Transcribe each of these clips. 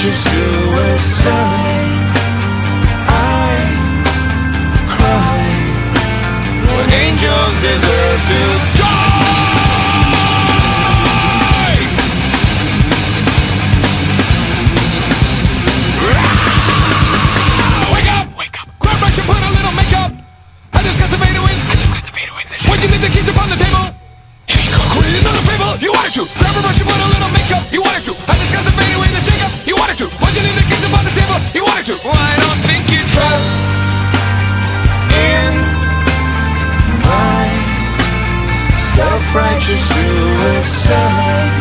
self-righteous suicide. I cry when angels deserve to die. Wake up! Wake up! Grab brush and put a little makeup. I discussed the fade away. Why'd you leave the keys upon the table? Here you go. Quit another favor. You wanted to. Grab a brush and put a little makeup. You wanted to. I discussed the fade away, the shake up. You wanted to. Why'd you leave the keys upon the table? You wanted to. Well, I don't think you trust in my self-righteous suicide.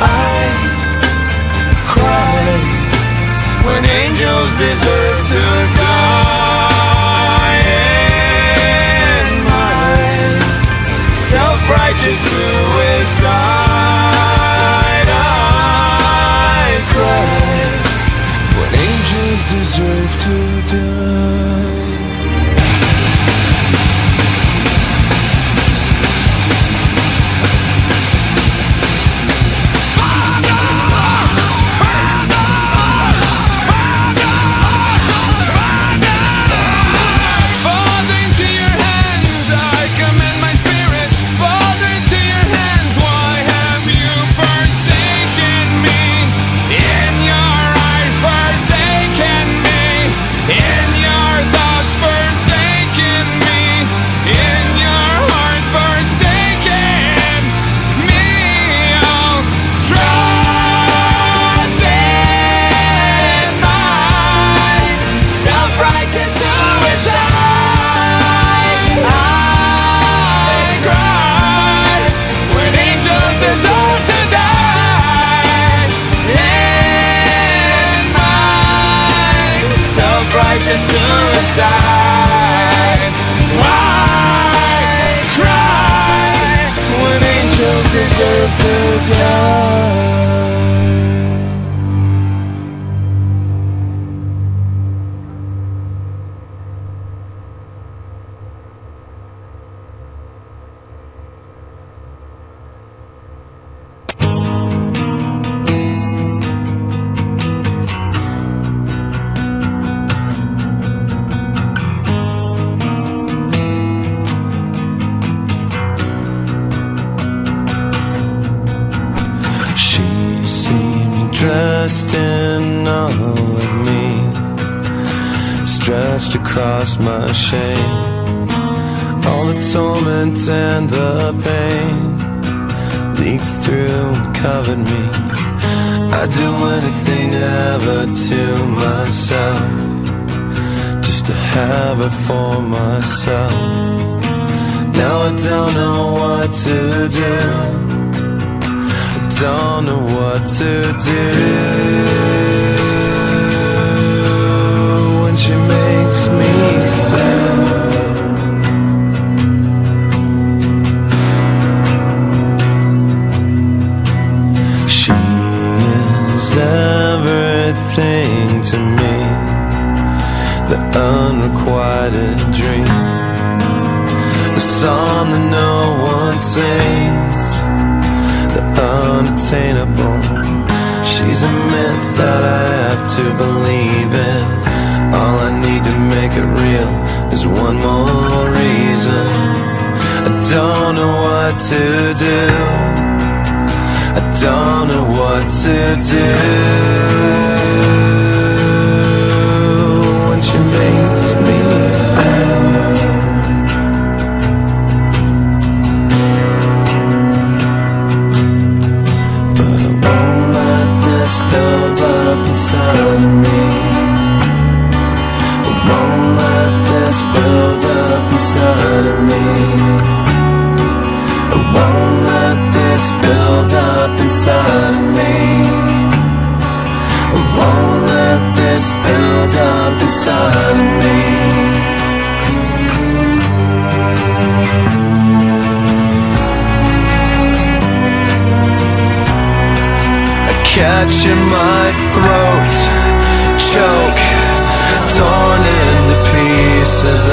I cry when angels deserve to die. In my self-righteous suicide, I cry when angels deserve to die. Righteous suicide. Why cry when angels deserve to die? Dressed in all of me, stretched across my shame, all the torment and the pain leaked through and covered me. I'd do anything ever to myself, just to have her for myself. Now I don't know what to do, don't know what to do when she makes me sad. She is everything to me, the unrequited dream, the song that no one sings, the unattainable. She's a myth that I have to believe in. All I need to make it real is one more reason. I don't know what to do, I don't know what to do when she makes me sad. Build up inside of me. I won't let this build up inside of me. I won't let this build up inside of me. I won't let this build up inside of me. Catch in my throat, choke, torn into pieces. I